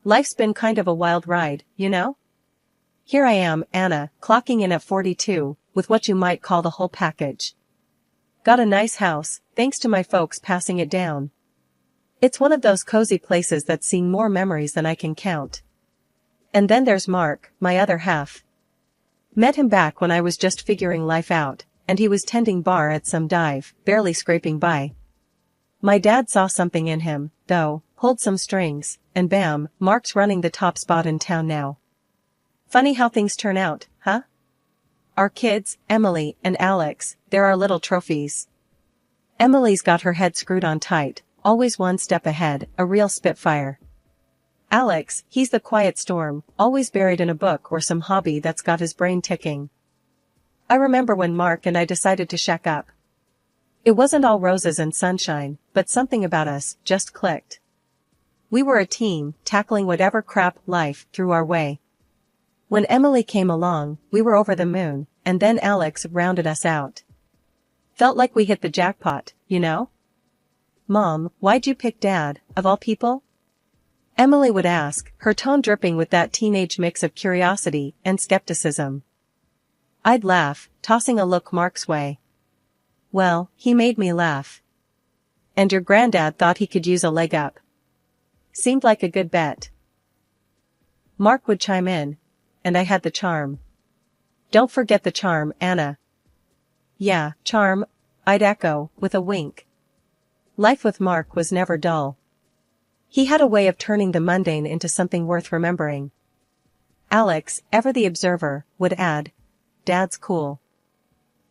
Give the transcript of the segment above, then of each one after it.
Life's been kind of a wild ride, you know? Here I am, Anna, clocking in at 42, with what you might call the whole package. Got a nice house, thanks to my folks passing it down. It's one of those cozy places that's seen more memories than I can count. And then there's Mark, my other half. Met him back when I was just figuring life out, and he was tending bar at some dive, barely scraping by. My dad saw something in him, though, pulled some strings, and bam, Mark's running the top spot in town now. Funny how things turn out, huh? Our kids, Emily and Alex, they're our little trophies. Emily's got her head screwed on tight, always one step ahead, a real spitfire. Alex, he's the quiet storm, always buried in a book or some hobby that's got his brain ticking. I remember when Mark and I decided to shack up. It wasn't all roses and sunshine, but something about us just clicked. We were a team, tackling whatever crap life threw our way. When Emily came along, we were over the moon, and then Alex rounded us out. Felt like we hit the jackpot, you know? Mom, why'd you pick Dad, of all people? Emily would ask, her tone dripping with that teenage mix of curiosity and skepticism. I'd laugh, tossing a look Mark's way. Well, he made me laugh. And your granddad thought he could use a leg up. Seemed like a good bet. Mark would chime in, and I had the charm. Don't forget the charm, Anna. Yeah, charm, I'd echo, with a wink. Life with Mark was never dull. He had a way of turning the mundane into something worth remembering. Alex, ever the observer, would add, Dad's cool.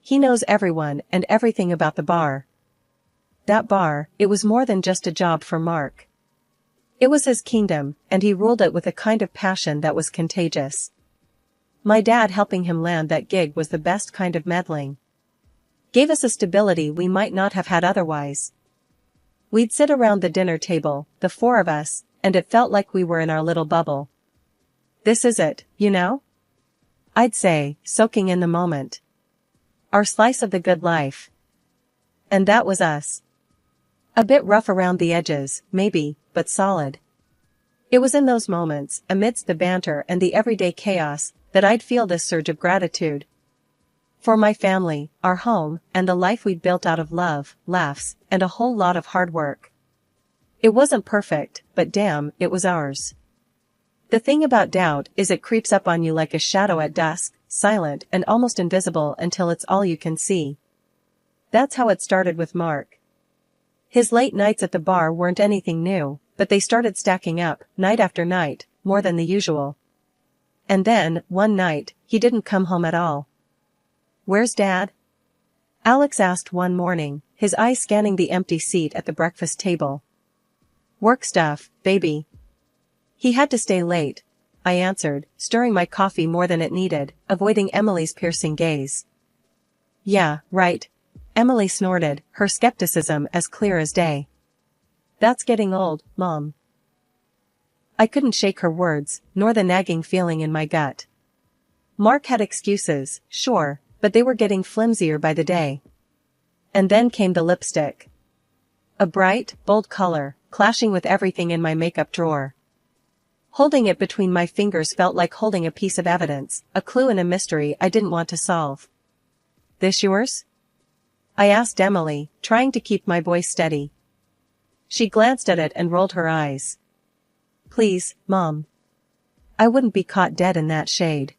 He knows everyone and everything about the bar. That bar, it was more than just a job for Mark. It was his kingdom, and he ruled it with a kind of passion that was contagious. My dad helping him land that gig was the best kind of meddling. Gave us a stability we might not have had otherwise. We'd sit around the dinner table, the four of us, and it felt like we were in our little bubble. This is it, you know? I'd say, soaking in the moment. Our slice of the good life. And that was us. A bit rough around the edges, maybe, but solid. It was in those moments, amidst the banter and the everyday chaos, that I'd feel this surge of gratitude. For my family, our home, and the life we'd built out of love, laughs, and a whole lot of hard work. It wasn't perfect, but damn, it was ours. The thing about doubt is it creeps up on you like a shadow at dusk, silent and almost invisible until it's all you can see. That's how it started with Mark. His late nights at the bar weren't anything new, but they started stacking up, night after night, more than the usual. And then, one night, he didn't come home at all. Where's Dad? Alex asked one morning, his eyes scanning the empty seat at the breakfast table. Work stuff, baby. He had to stay late, I answered, stirring my coffee more than it needed, avoiding Emily's piercing gaze. Yeah, right. Emily snorted, her skepticism as clear as day. That's getting old, Mom. I couldn't shake her words, nor the nagging feeling in my gut. Mark had excuses, sure, but they were getting flimsier by the day. And then came the lipstick. A bright, bold color, clashing with everything in my makeup drawer. Holding it between my fingers felt like holding a piece of evidence, a clue in a mystery I didn't want to solve. This yours? I asked Emily, trying to keep my voice steady. She glanced at it and rolled her eyes. Please, Mom. I wouldn't be caught dead in that shade.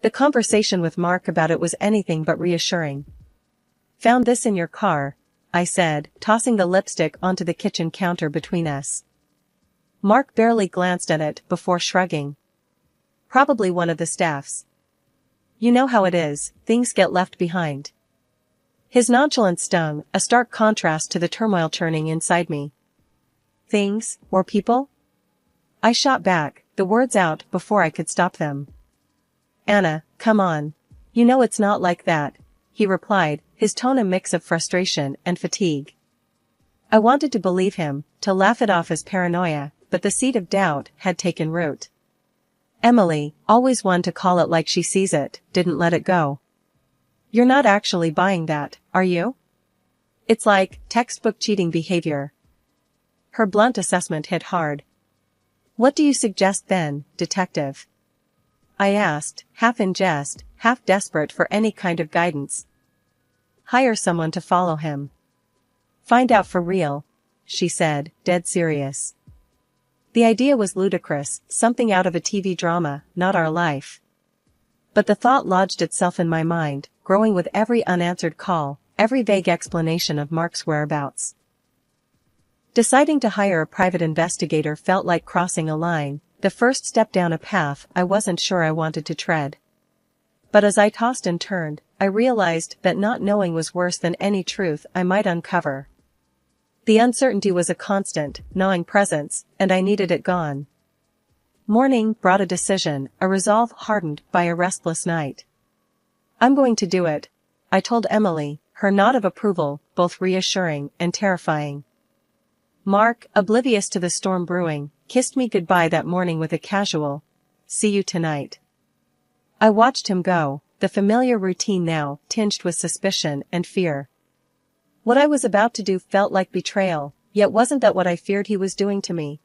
The conversation with Mark about it was anything but reassuring. Found this in your car, I said, tossing the lipstick onto the kitchen counter between us. Mark barely glanced at it before shrugging. Probably one of the staff's. You know how it is, things get left behind. His nonchalance stung, a stark contrast to the turmoil churning inside me. Things, or people? I shot back, the words out before I could stop them. Anna, come on. You know it's not like that, he replied, his tone a mix of frustration and fatigue. I wanted to believe him, to laugh it off as paranoia, but the seed of doubt had taken root. Emily, always one to call it like she sees it, didn't let it go. You're not actually buying that, are you? It's like textbook cheating behavior. Her blunt assessment hit hard. "What do you suggest then, detective?" I asked, half in jest, half desperate for any kind of guidance. "Hire someone to follow him. Find out for real," she said, dead serious. The idea was ludicrous, something out of a TV drama, not our life. But the thought lodged itself in my mind, growing with every unanswered call, every vague explanation of Mark's whereabouts. Deciding to hire a private investigator felt like crossing a line, the first step down a path I wasn't sure I wanted to tread. But as I tossed and turned, I realized that not knowing was worse than any truth I might uncover. The uncertainty was a constant, gnawing presence, and I needed it gone. Morning brought a decision, a resolve hardened by a restless night. "I'm going to do it," I told Emily, her nod of approval, both reassuring and terrifying. Mark, oblivious to the storm brewing, kissed me goodbye that morning with a casual, "See you tonight." I watched him go, the familiar routine now tinged with suspicion and fear. What I was about to do felt like betrayal, yet wasn't that what I feared he was doing to me?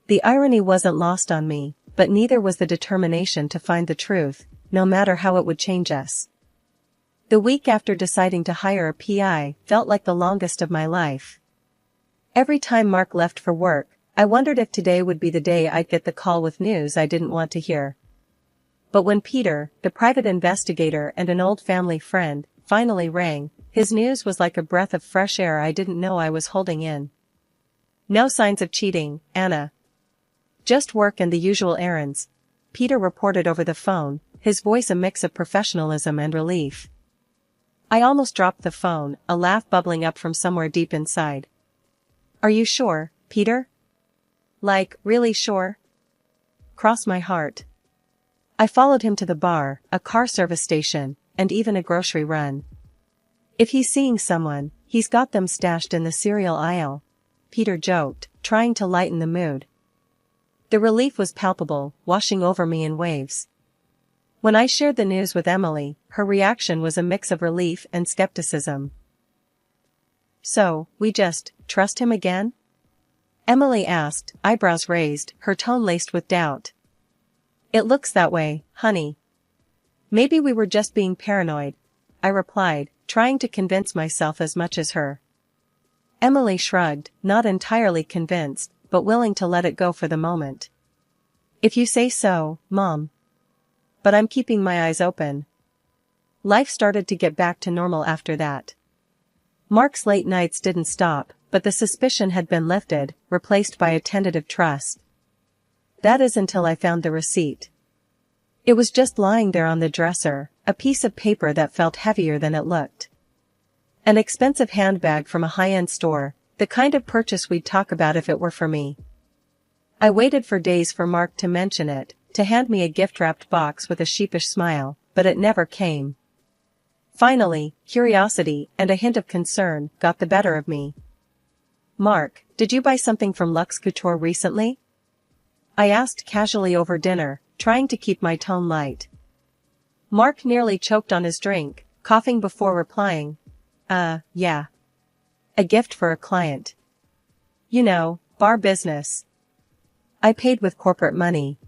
The irony wasn't lost on me, but neither was the determination to find the truth, no matter how it would change us. The week after deciding to hire a PI felt like the longest of my life. Every time Mark left for work, I wondered if today would be the day I'd get the call with news I didn't want to hear. But when Peter, the private investigator and an old family friend, finally rang, his news was like a breath of fresh air I didn't know I was holding in. "No signs of cheating, Anna. Just work and the usual errands," Peter reported over the phone, his voice a mix of professionalism and relief. I almost dropped the phone, a laugh bubbling up from somewhere deep inside. "Are you sure, Peter? Like, really sure?" Cross my heart. I followed him to the bar, a car service station, and even a grocery run. "If he's seeing someone, he's got them stashed in the cereal aisle," Peter joked, trying to lighten the mood. The relief was palpable, washing over me in waves. When I shared the news with Emily, her reaction was a mix of relief and skepticism. "So, we just trust him again?" Emily asked, eyebrows raised, her tone laced with doubt. "It looks that way, honey. Maybe we were just being paranoid," I replied, trying to convince myself as much as her. Emily shrugged, not entirely convinced, but willing to let it go for the moment. "If you say so, Mom. But I'm keeping my eyes open." Life started to get back to normal after that. Mark's late nights didn't stop, but the suspicion had been lifted, replaced by a tentative trust. That is until I found the receipt. It was just lying there on the dresser, a piece of paper that felt heavier than it looked. An expensive handbag from a high-end store, the kind of purchase we'd talk about if it were for me. I waited for days for Mark to mention it, to hand me a gift-wrapped box with a sheepish smile, but it never came. Finally, curiosity and a hint of concern got the better of me. "Mark, did you buy something from Luxe Couture recently?" I asked casually over dinner, trying to keep my tone light. Mark nearly choked on his drink, coughing before replying, Yeah. A gift for a client. You know, bar business. I paid with corporate money."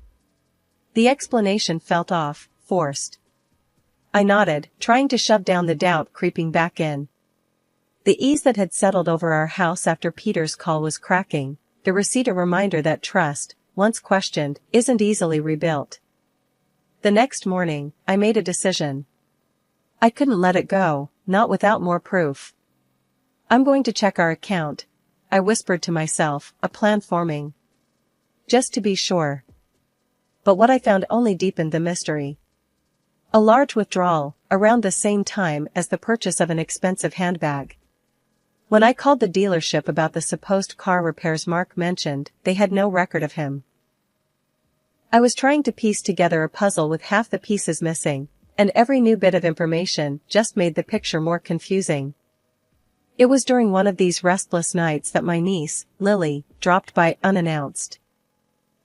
The explanation felt off, forced. I nodded, trying to shove down the doubt creeping back in. The ease that had settled over our house after Peter's call was cracking, the receipt a reminder that trust, once questioned, isn't easily rebuilt. The next morning, I made a decision. I couldn't let it go, not without more proof. "I'm going to check our account," I whispered to myself, a plan forming. Just to be sure. But what I found only deepened the mystery. A large withdrawal, around the same time as the purchase of an expensive handbag. When I called the dealership about the supposed car repairs Mark mentioned, they had no record of him. I was trying to piece together a puzzle with half the pieces missing, and every new bit of information just made the picture more confusing. It was during one of these restless nights that my niece, Lily, dropped by unannounced.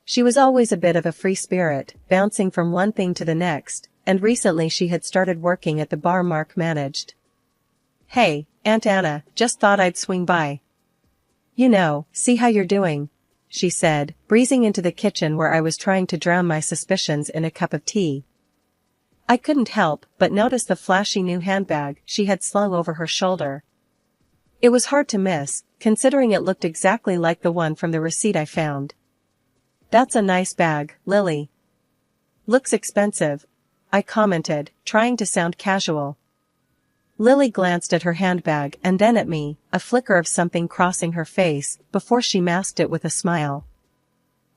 She was always a bit of a free spirit, bouncing from one thing to the next, and recently she had started working at the bar Mark managed. "Hey, Aunt Anna, just thought I'd swing by. You know, see how you're doing," she said, breezing into the kitchen where I was trying to drown my suspicions in a cup of tea. I couldn't help but notice the flashy new handbag she had slung over her shoulder. It was hard to miss, considering it looked exactly like the one from the receipt I found. "That's a nice bag, Lily." "Looks expensive," I commented, trying to sound casual. Lily glanced at her handbag and then at me, a flicker of something crossing her face, before she masked it with a smile.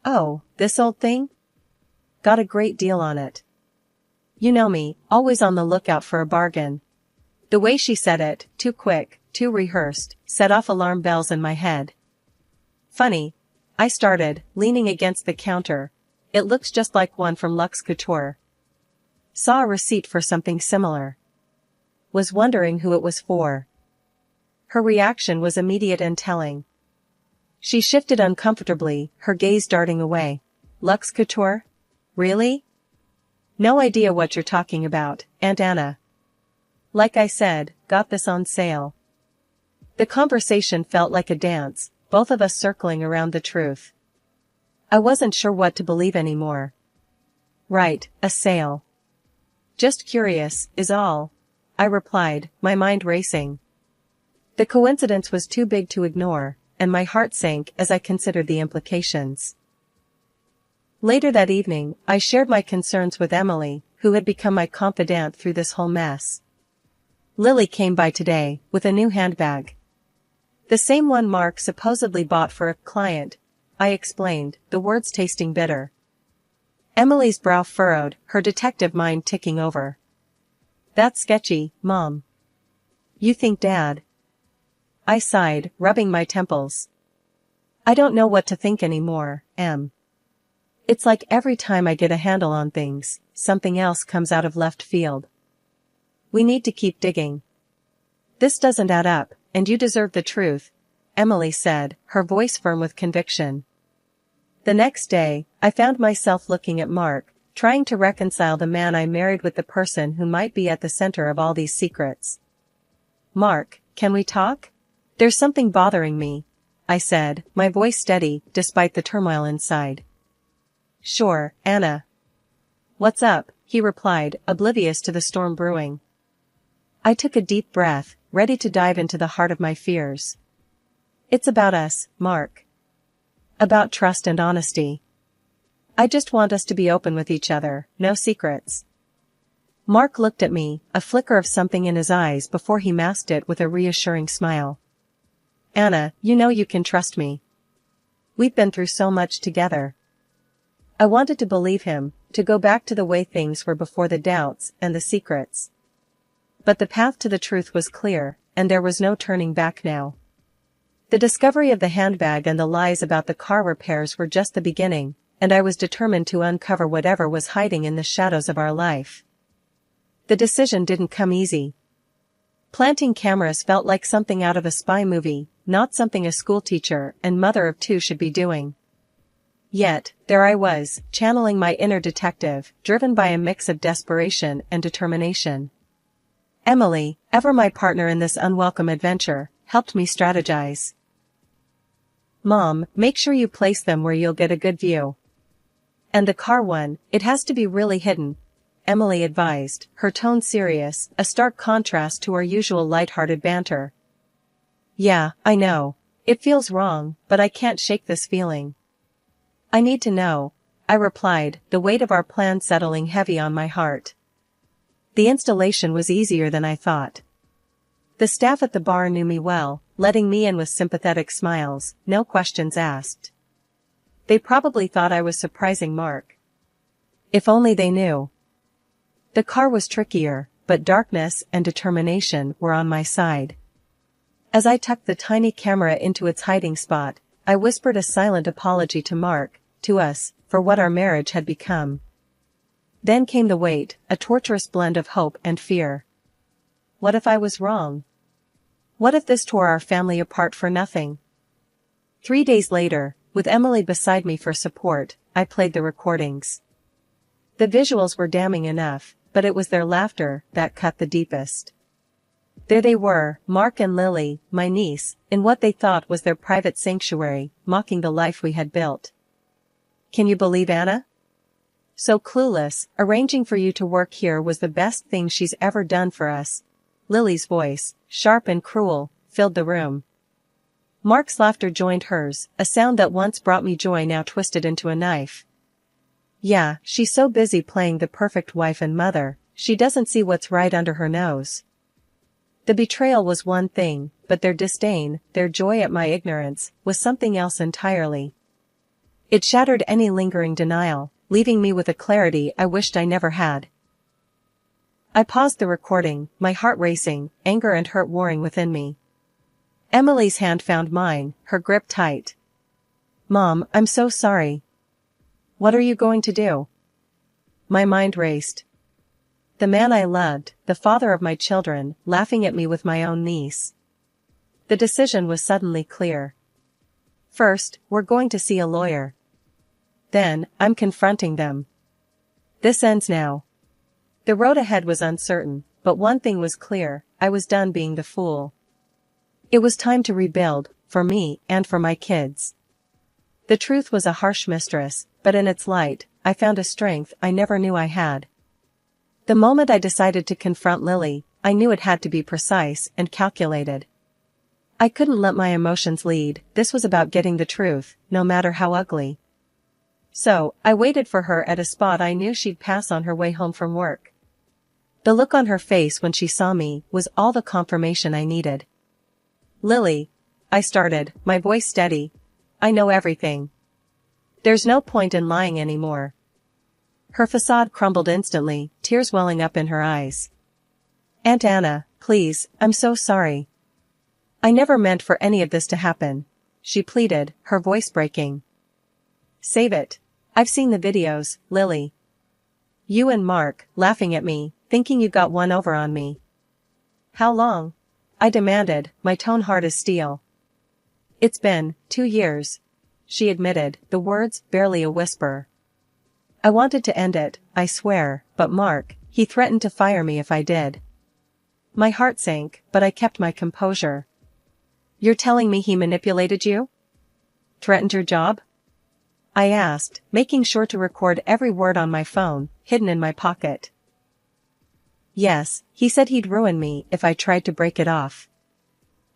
"Oh, this old thing? Got a great deal on it." You know me, always on the lookout for a bargain. The way she said it, too quick, too rehearsed, set off alarm bells in my head. "Funny," I started, leaning against the counter. "It looks just like one from Luxe Couture. Saw a receipt for something similar. Was wondering who it was for." Her reaction was immediate and telling. She shifted uncomfortably, her gaze darting away. "Luxe Couture? Really? No idea what you're talking about, Aunt Anna." "Like I said, got this on sale." The conversation felt like a dance, both of us circling around the truth. I wasn't sure what to believe anymore. "Right, a sale. Just curious, is all," I replied, my mind racing. The coincidence was too big to ignore, and my heart sank as I considered the implications. Later that evening, I shared my concerns with Emily, who had become my confidant through this whole mess. "Lily came by today, with a new handbag. The same one Mark supposedly bought for a client," I explained, the words tasting bitter. Emily's brow furrowed, her detective mind ticking over. "That's sketchy, Mom." "You think Dad?" I sighed, rubbing my temples. "I don't know what to think anymore, Em. It's like every time I get a handle on things, something else comes out of left field. We need to keep digging. This doesn't add up, and you deserve the truth," Emily said, her voice firm with conviction. The next day, I found myself looking at Mark, trying to reconcile the man I married with the person who might be at the center of all these secrets. "Mark, can we talk? There's something bothering me," I said, my voice steady, despite the turmoil inside. "Sure, Anna." "What's up?" he replied, oblivious to the storm brewing. I took a deep breath, ready to dive into the heart of my fears. "It's about us, Mark. About trust and honesty. I just want us to be open with each other, no secrets." Mark looked at me, a flicker of something in his eyes before he masked it with a reassuring smile. "Anna, you know you can trust me. We've been through so much together." I wanted to believe him, to go back to the way things were before the doubts and the secrets. But the path to the truth was clear, and there was no turning back now. The discovery of the handbag and the lies about the car repairs were just the beginning, and I was determined to uncover whatever was hiding in the shadows of our life. The decision didn't come easy. Planting cameras felt like something out of a spy movie, not something a schoolteacher and mother of two should be doing. Yet, there I was, channeling my inner detective, driven by a mix of desperation and determination. Emily, ever my partner in this unwelcome adventure, helped me strategize. "Mom, make sure you place them where you'll get a good view. And the car one, it has to be really hidden," Emily advised, her tone serious, a stark contrast to our usual light-hearted banter. "Yeah, I know. It feels wrong, but I can't shake this feeling. I need to know," I replied, the weight of our plan settling heavy on my heart. The installation was easier than I thought. The staff at the bar knew me well, letting me in with sympathetic smiles, no questions asked. They probably thought I was surprising Mark. If only they knew. The car was trickier, but darkness and determination were on my side. As I tucked the tiny camera into its hiding spot, I whispered a silent apology to Mark, to us, for what our marriage had become. Then came the wait, a torturous blend of hope and fear. What if I was wrong? What if this tore our family apart for nothing? 3 days later, with Emily beside me for support, I played the recordings. The visuals were damning enough, but it was their laughter that cut the deepest. There they were, Mark and Lily, my niece, in what they thought was their private sanctuary, mocking the life we had built. Can you believe Anna? So clueless, arranging for you to work here was the best thing she's ever done for us. Lily's voice, sharp and cruel, filled the room. Mark's laughter joined hers, a sound that once brought me joy now twisted into a knife. Yeah, she's so busy playing the perfect wife and mother, she doesn't see what's right under her nose. The betrayal was one thing, but their disdain, their joy at my ignorance, was something else entirely. It shattered any lingering denial, leaving me with a clarity I wished I never had. I paused the recording, my heart racing, anger and hurt warring within me. Emily's hand found mine, her grip tight. Mom, I'm so sorry. What are you going to do? My mind raced. The man I loved, the father of my children, laughing at me with my own niece. The decision was suddenly clear. First, we're going to see a lawyer. Then, I'm confronting them. This ends now. The road ahead was uncertain, but one thing was clear, I was done being the fool. It was time to rebuild, for me and for my kids. The truth was a harsh mistress, but in its light, I found a strength I never knew I had. The moment I decided to confront Lily, I knew it had to be precise and calculated. I couldn't let my emotions lead, this was about getting the truth, no matter how ugly. So, I waited for her at a spot I knew she'd pass on her way home from work. The look on her face when she saw me was all the confirmation I needed. Lily, I started, my voice steady. I know everything. There's no point in lying anymore. Her facade crumbled instantly, tears welling up in her eyes. Aunt Anna, please, I'm so sorry. I never meant for any of this to happen, she pleaded, her voice breaking. Save it. I've seen the videos, Lily. You and Mark, laughing at me, thinking you got one over on me. How long? I demanded, my tone hard as steel. It's been 2 years, she admitted, the words barely a whisper. I wanted to end it, I swear, but Mark, he threatened to fire me if I did. My heart sank, but I kept my composure. You're telling me he manipulated you? Threatened your job? I asked, making sure to record every word on my phone, hidden in my pocket. Yes, he said he'd ruin me if I tried to break it off.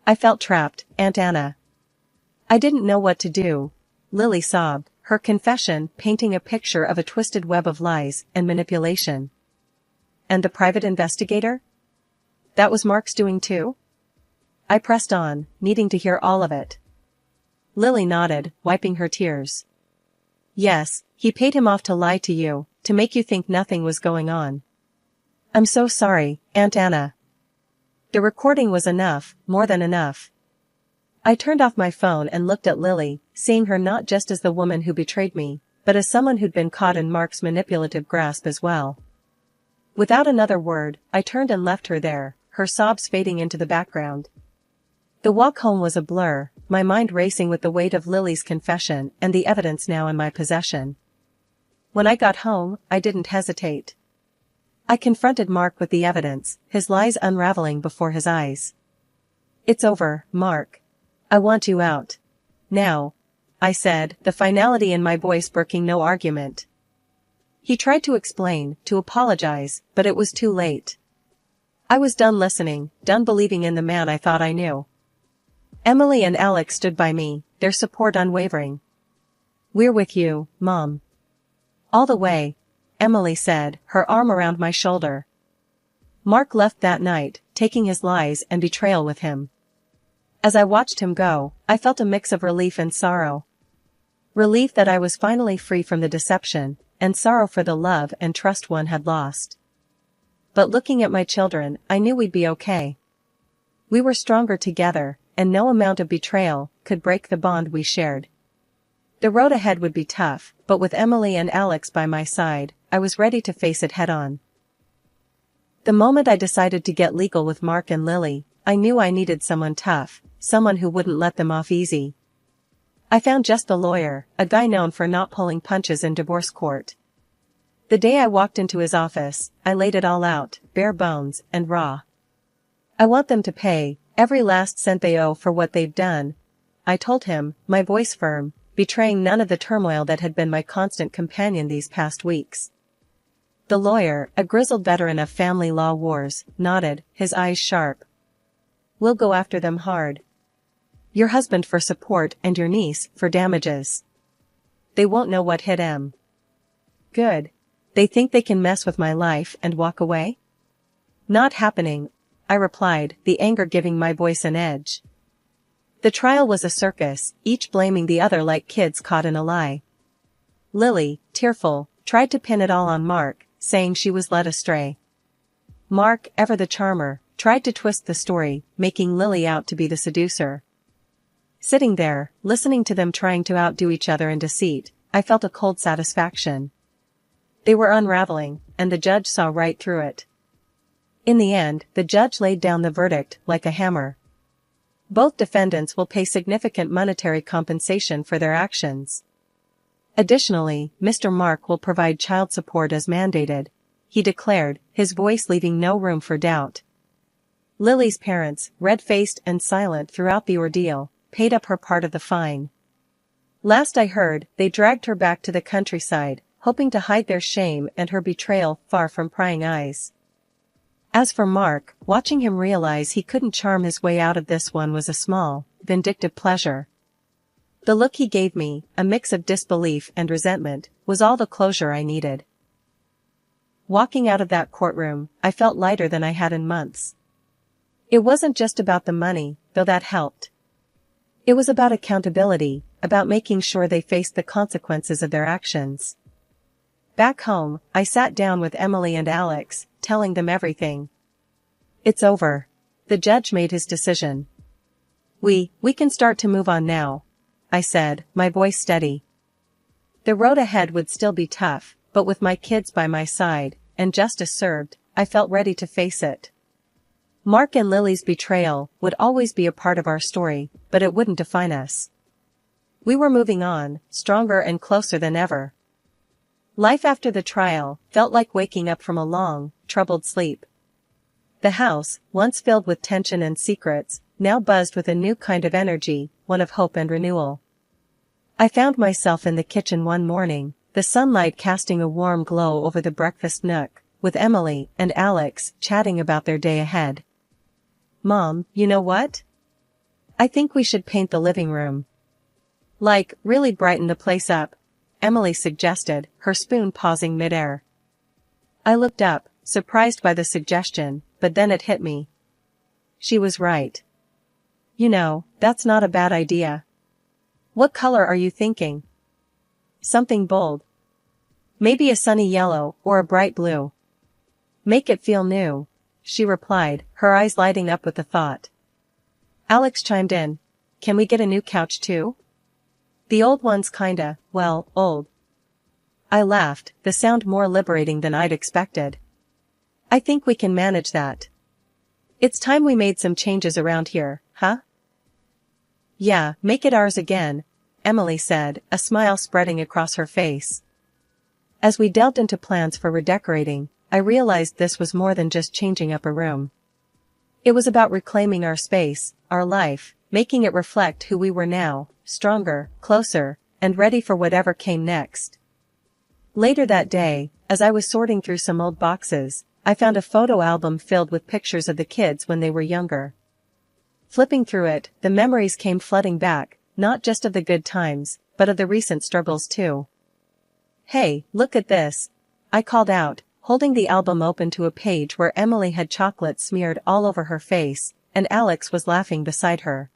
I felt trapped, Aunt Anna. I didn't know what to do. Lily sobbed, her confession painting a picture of a twisted web of lies and manipulation. And the private investigator? That was Mark's doing too? I pressed on, needing to hear all of it. Lily nodded, wiping her tears. Yes, he paid him off to lie to you, to make you think nothing was going on. I'm so sorry, Aunt Anna. The recording was enough, more than enough. I turned off my phone and looked at Lily, seeing her not just as the woman who betrayed me, but as someone who'd been caught in Mark's manipulative grasp as well. Without another word, I turned and left her there, her sobs fading into the background. The walk home was a blur, my mind racing with the weight of Lily's confession and the evidence now in my possession. When I got home, I didn't hesitate. I confronted Mark with the evidence, his lies unraveling before his eyes. It's over, Mark. I want you out. Now, I said, the finality in my voice broking no argument. He tried to explain, to apologize, but it was too late. I was done listening, done believing in the man I thought I knew. Emily and Alex stood by me, their support unwavering. We're with you, Mom. All the way, Emily said, her arm around my shoulder. Mark left that night, taking his lies and betrayal with him. As I watched him go, I felt a mix of relief and sorrow. Relief that I was finally free from the deception, and sorrow for the love and trust one had lost. But looking at my children, I knew we'd be okay. We were stronger together, and no amount of betrayal could break the bond we shared. The road ahead would be tough, but with Emily and Alex by my side, I was ready to face it head-on. The moment I decided to get legal with Mark and Lily, I knew I needed someone tough, someone who wouldn't let them off easy. I found just the lawyer, a guy known for not pulling punches in divorce court. The day I walked into his office, I laid it all out, bare bones and raw. I want them to pay every last cent they owe for what they've done, I told him, my voice firm, betraying none of the turmoil that had been my constant companion these past weeks. The lawyer, a grizzled veteran of family law wars, nodded, his eyes sharp. We'll go after them hard. Your husband for support and your niece for damages. They won't know what hit 'em. Good. They think they can mess with my life and walk away? Not happening, I replied, the anger giving my voice an edge. The trial was a circus, each blaming the other like kids caught in a lie. Lily, tearful, tried to pin it all on Mark, saying she was led astray. Mark, ever the charmer, tried to twist the story, making Lily out to be the seducer. Sitting there, listening to them trying to outdo each other in deceit, I felt a cold satisfaction. They were unraveling, and the judge saw right through it. In the end, the judge laid down the verdict like a hammer. Both defendants will pay significant monetary compensation for their actions. Additionally, Mr. Mark will provide child support as mandated, he declared, his voice leaving no room for doubt. Lily's parents, red-faced and silent throughout the ordeal, paid up her part of the fine. Last I heard, they dragged her back to the countryside, hoping to hide their shame and her betrayal far from prying eyes. As for Mark, watching him realize he couldn't charm his way out of this one was a small, vindictive pleasure. The look he gave me, a mix of disbelief and resentment, was all the closure I needed. Walking out of that courtroom, I felt lighter than I had in months. It wasn't just about the money, though that helped. It was about accountability, about making sure they faced the consequences of their actions. Back home, I sat down with Emily and Alex, telling them everything. It's over. The judge made his decision. We can start to move on now, I said, my voice steady. The road ahead would still be tough, but with my kids by my side, and justice served, I felt ready to face it. Mark and Lily's betrayal would always be a part of our story, but it wouldn't define us. We were moving on, stronger and closer than ever. Life after the trial felt like waking up from a long, troubled sleep. The house, once filled with tension and secrets, now buzzed with a new kind of energy, one of hope and renewal. I found myself in the kitchen one morning, the sunlight casting a warm glow over the breakfast nook, with Emily and Alex chatting about their day ahead. Mom, you know what? I think we should paint the living room. Like, really brighten the place up, Emily suggested, her spoon pausing midair. I looked up, surprised by the suggestion, but then it hit me. She was right. You know, that's not a bad idea. What color are you thinking? Something bold. Maybe a sunny yellow or a bright blue. Make it feel new, she replied, her eyes lighting up with the thought. Alex chimed in. Can we get a new couch too? The old one's kinda, well, old. I laughed, the sound more liberating than I'd expected. I think we can manage that. It's time we made some changes around here, huh? Yeah, make it ours again, Emily said, a smile spreading across her face. As we delved into plans for redecorating, I realized this was more than just changing up a room. It was about reclaiming our space, our life, making it reflect who we were now, stronger, closer, and ready for whatever came next. Later that day, as I was sorting through some old boxes, I found a photo album filled with pictures of the kids when they were younger. Flipping through it, the memories came flooding back, not just of the good times, but of the recent struggles too. Hey, look at this, I called out, holding the album open to a page where Emily had chocolate smeared all over her face, and Alex was laughing beside her.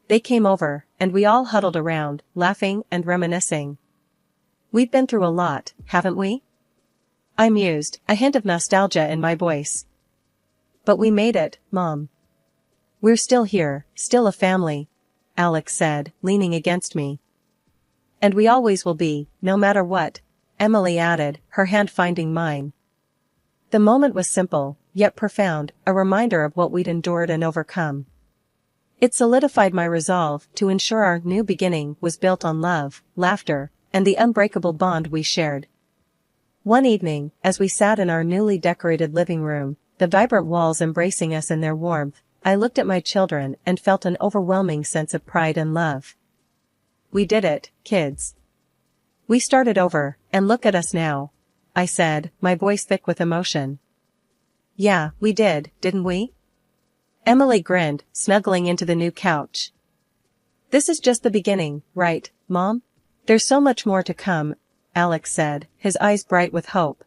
They came over, and we all huddled around, laughing and reminiscing. We've been through a lot, haven't we? I mused, a hint of nostalgia in my voice. But we made it, Mom. We're still here, still a family, Alex said, leaning against me. And we always will be, no matter what, Emily added, her hand finding mine. The moment was simple, yet profound, a reminder of what we'd endured and overcome. It solidified my resolve to ensure our new beginning was built on love, laughter, and the unbreakable bond we shared. One evening, as we sat in our newly decorated living room, the vibrant walls embracing us in their warmth, I looked at my children and felt an overwhelming sense of pride and love. We did it, kids. We started over, and look at us now, I said, my voice thick with emotion. Yeah, we did, didn't we? Emily grinned, snuggling into the new couch. This is just the beginning, right, Mom? There's so much more to come, Alex said, his eyes bright with hope.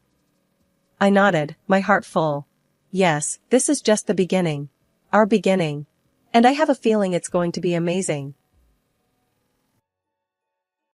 I nodded, my heart full. Yes, this is just the beginning. Our beginning. And I have a feeling it's going to be amazing.